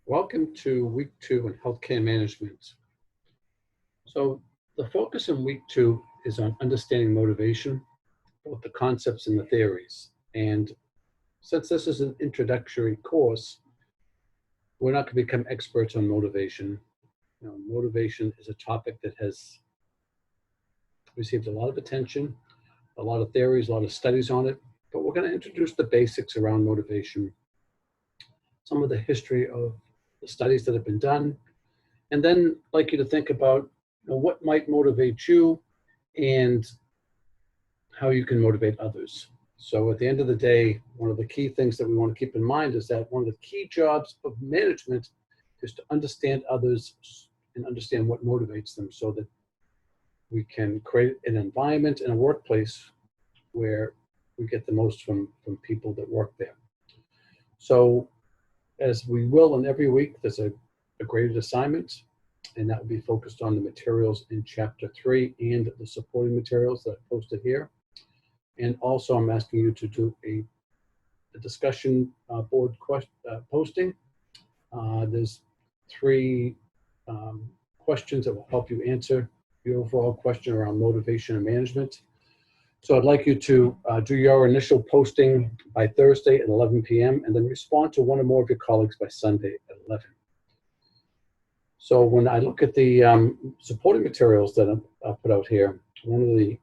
Welcome to week 2 in healthcare management. So the focus in week 2 is on understanding motivation, both the concepts and the theories. And since this is an introductory course, we're not going to become experts on motivation. Motivation is a topic that has received a lot of attention, a lot of theories, a lot of studies on it, but we're going to introduce the basics around motivation, some of the history of the studies that have been done, and then I'd like you to think about what might motivate you and how you can motivate others. So at the end of the day, one of the key things that we want to keep in mind is that one of the key jobs of management is to understand others and understand what motivates them so that we can create an environment in a workplace where we get the most from people that work there. So as we will in every week, there's a graded assignment, and that will be focused on the materials in chapter 3 and the supporting materials that I posted here. And also I'm asking you to do a discussion board posting. There's 3 questions that will help you answer the overall question around motivation and management. So I'd like you to do your initial posting by Thursday at 11 p.m. and then respond to one or more of your colleagues by Sunday at 11. So when I look at the supporting materials that I've put out here, one of the,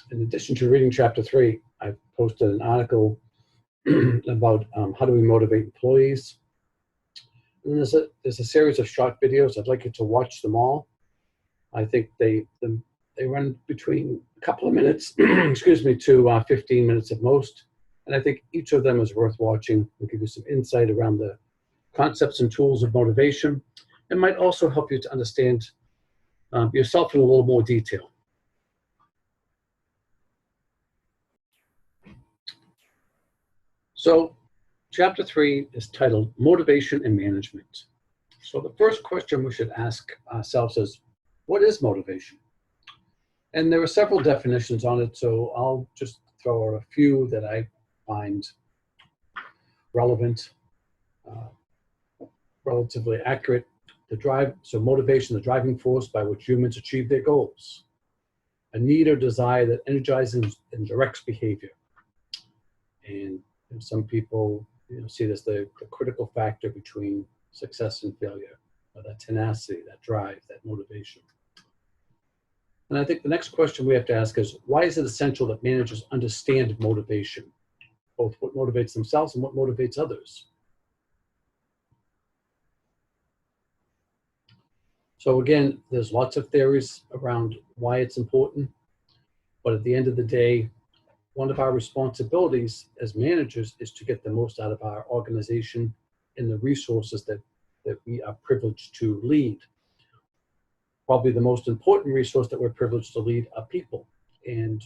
in addition to reading chapter 3, I've posted an article about how do we motivate employees. And there's a series of short videos. I'd like you to watch them all. I think they run between a couple of minutes, excuse me, to 15 minutes at most. And I think each of them is worth watching. They'll give you some insight around the concepts and tools of motivation. It might also help you to understand yourself in a little more detail. So chapter 3 is titled Motivation and Management. So the first question we should ask ourselves is, what is motivation? And there are several definitions on it, so I'll just throw out a few that I find relevant, relatively accurate. So motivation, the driving force by which humans achieve their goals. A need or desire that energizes and directs behavior. And some people see it as the critical factor between success and failure, or that tenacity, that drive, that motivation. And I think the next question we have to ask is, why is it essential that managers understand motivation, both what motivates themselves and what motivates others? So again, there's lots of theories around why it's important, but at the end of the day, one of our responsibilities as managers is to get the most out of our organization and the resources that we are privileged to lead. Probably the most important resource that we're privileged to lead are people. And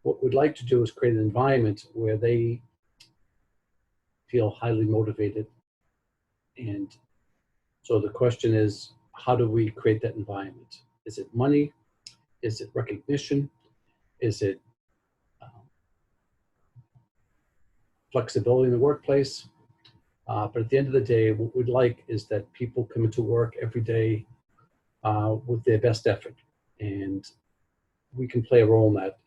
what we'd like to do is create an environment where they feel highly motivated. And so the question is, how do we create that environment? Is it money? Is it recognition? Is it flexibility in the workplace? But at the end of the day, what we'd like is that people come into work every day with their best effort. And we can play a role in that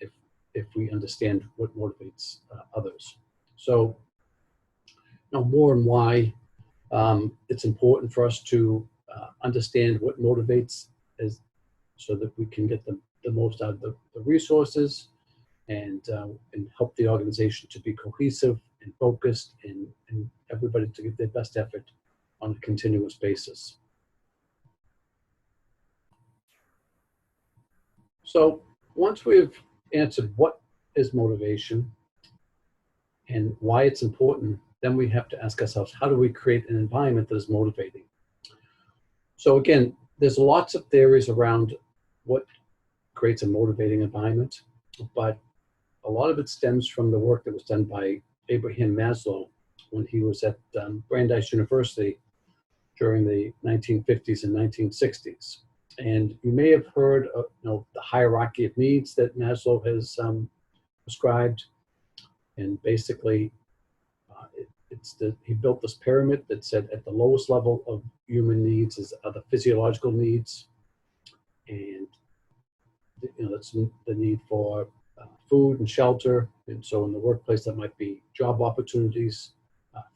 if we understand what motivates others. So more on why it's important for us to understand what motivates so that we can get the most out of the resources and help the organization to be cohesive and focused and everybody to give their best effort on a continuous basis. So once we've answered what is motivation and why it's important, then we have to ask ourselves, how do we create an environment that is motivating? So again, there's lots of theories around what creates a motivating environment, but a lot of it stems from the work that was done by Abraham Maslow when he was at Brandeis University during the 1950s and 1960s. And you may have heard of the hierarchy of needs that Maslow has prescribed. And basically, he built this pyramid that said at the lowest level of human needs are the physiological needs, and that's the need for food and shelter. And so in the workplace, that might be job opportunities,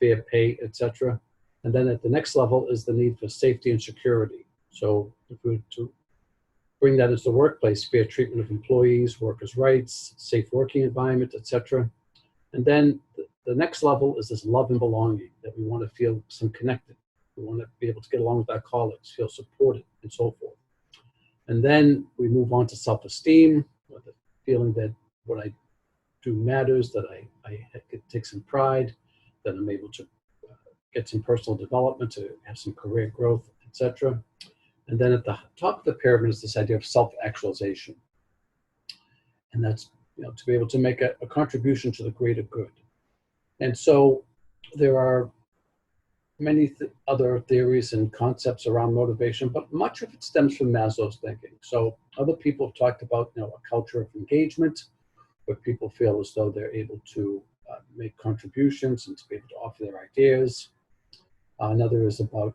fair pay, etc. And then at the next level is the need for safety and security. So if we were to bring that into the workplace, fair treatment of employees, workers' rights, safe working environment, etc. And then the next level is this love and belonging, that we want to feel some connected. We want to be able to get along with our colleagues, feel supported, and so forth. And then we move on to self-esteem, with the feeling that what I do matters, that I could take some pride, that I'm able to get some personal development, to have some career growth, etc. And then at the top of the pyramid is this idea of self-actualization. And that's to be able to make a contribution to the greater good. And so there are many other theories and concepts around motivation, but much of it stems from Maslow's thinking. So other people have talked about a culture of engagement, where people feel as though they're able to make contributions and to be able to offer their ideas. Another is about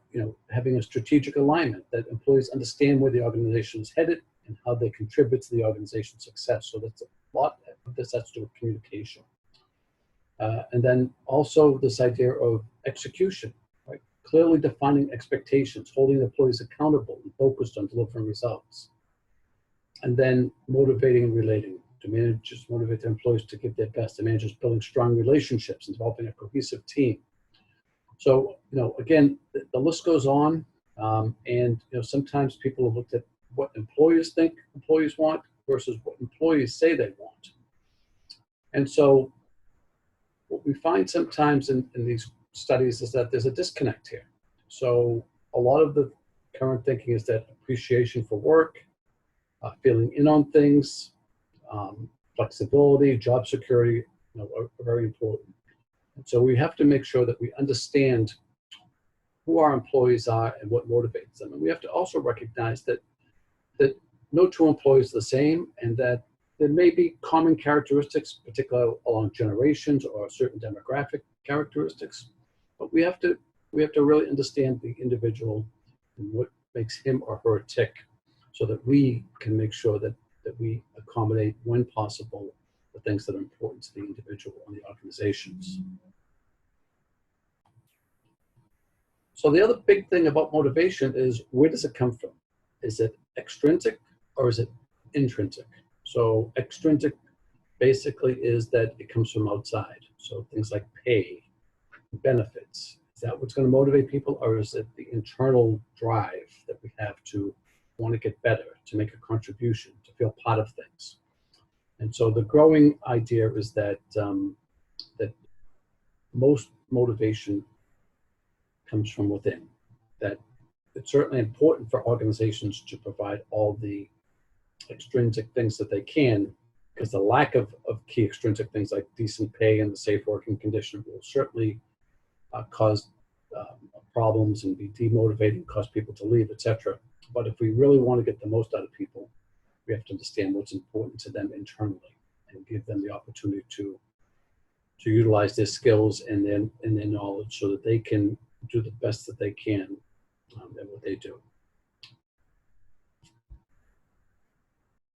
having a strategic alignment, that employees understand where the organization is headed and how they contribute to the organization's success. So that's a lot of this has to do with communication. And then also this idea of execution, right? Clearly defining expectations, holding employees accountable and focused on delivering results. And then motivating and relating. To managers motivate their employees to give their best. The managers building strong relationships and developing a cohesive team. So, again, the list goes on. And sometimes people have looked at what employers think employees want versus what employees say they want. And so what we find sometimes in these studies is that there's a disconnect here. So a lot of the current thinking is that appreciation for work, feeling in on things, flexibility, job security, are very important. And so we have to make sure that we understand who our employees are and what motivates them. And we have to also recognize that no two employees are the same, and that there may be common characteristics, particularly along generations or certain demographic characteristics. But we have to really understand the individual and what makes him or her tick, so that we can make sure that we accommodate, when possible, the things that are important to the individual and the organizations. So the other big thing about motivation is, where does it come from? Is it extrinsic or is it intrinsic? So extrinsic basically is that it comes from outside. So things like pay, benefits. Is that what's going to motivate people, or is it the internal drive that we have to want to get better, to make a contribution, to feel part of things? And so the growing idea is that that most motivation comes from within. That it's certainly important for organizations to provide all the extrinsic things that they can, because the lack of key extrinsic things like decent pay and the safe working condition will certainly cause problems and be demotivating, cause people to leave, etc. But if we really want to get the most out of people, we have to understand what's important to them internally and give them the opportunity to utilize their skills and their knowledge, so that they can do the best that they can at what they do.